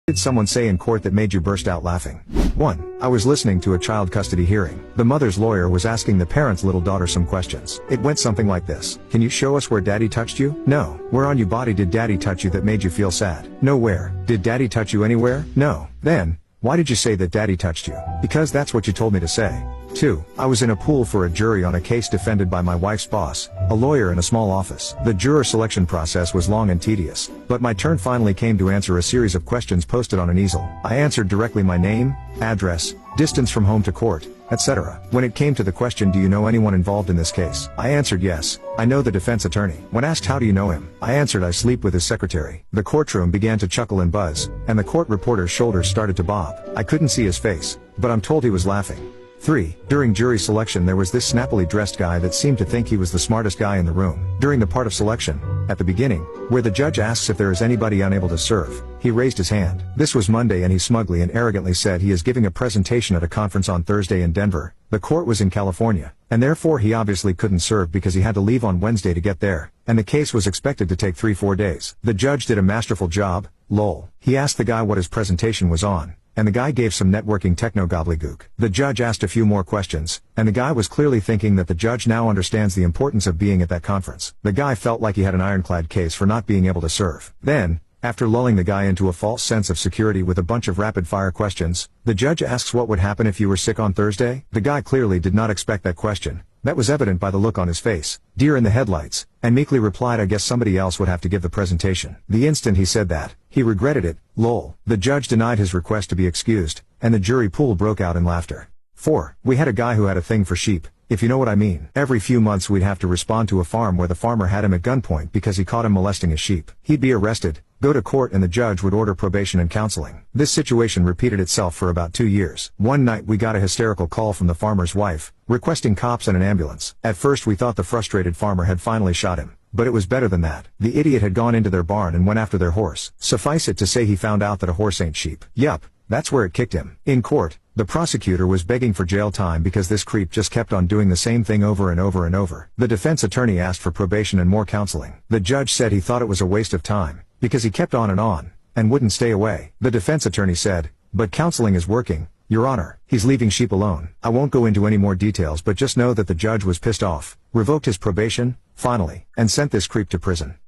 Did someone say in court that made you burst out laughing? 1. I was listening to a child custody hearing. The mother's lawyer was asking the parent's little daughter some questions. It went something like this. Can you show us where daddy touched you? No. Where on your body did daddy touch you that made you feel sad? No. Where? Did daddy touch you anywhere? No. Then, why did you say that daddy touched you? Because that's what you told me to say. 2. I was in a pool for a jury on a case defended by my wife's boss, a lawyer in a small office. The juror selection process was long and tedious, but my turn finally came to answer a series of questions posted on an easel. I answered directly my name, address, distance from home to court, etc. When it came to the question, do you know anyone involved in this case? I answered yes, I know the defense attorney. When asked how do you know him, I answered I sleep with his secretary. The courtroom began to chuckle and buzz, and the court reporter's shoulders started to bob. I couldn't see his face, but I'm told he was laughing. 3. During jury selection there was this snappily dressed guy that seemed to think he was the smartest guy in the room. During the part of selection, at the beginning, where the judge asks if there is anybody unable to serve, he raised his hand. This was Monday and he smugly and arrogantly said he is giving a presentation at a conference on Thursday in Denver. The court was in California, and therefore he obviously couldn't serve because he had to leave on Wednesday to get there, and the case was expected to take 3-4 days. The judge did a masterful job, lol. He asked the guy what his presentation was on, and the guy gave some networking techno gobbledygook. The judge asked a few more questions, and the guy was clearly thinking that the judge now understands the importance of being at that conference. The guy felt like he had an ironclad case for not being able to serve. Then, after lulling the guy into a false sense of security with a bunch of rapid-fire questions, the judge asks what would happen if you were sick on Thursday? The guy clearly did not expect that question. That was evident by the look on his face, deer in the headlights, and meekly replied I guess somebody else would have to give the presentation. The instant he said that, he regretted it, lol. The judge denied his request to be excused, and the jury pool broke out in laughter. 4. We had a guy who had a thing for sheep, if you know what I mean. Every few months we'd have to respond to a farm where the farmer had him at gunpoint because he caught him molesting his sheep. He'd be arrested, go to court, and the judge would order probation and counseling. This situation repeated itself for about 2 years. One night we got a hysterical call from the farmer's wife, requesting cops and an ambulance. At first we thought the frustrated farmer had finally shot him, but it was better than that. The idiot had gone into their barn and went after their horse. Suffice it to say he found out that a horse ain't sheep. Yup, that's where it kicked him. In court, the prosecutor was begging for jail time because this creep just kept on doing the same thing over and over and over. The defense attorney asked for probation and more counseling. The judge said he thought it was a waste of time, because he kept on, and wouldn't stay away. The defense attorney said, but counseling is working, Your Honor. He's leaving sheep alone. I won't go into any more details, but just know that the judge was pissed off, revoked his probation, finally, and sent this creep to prison.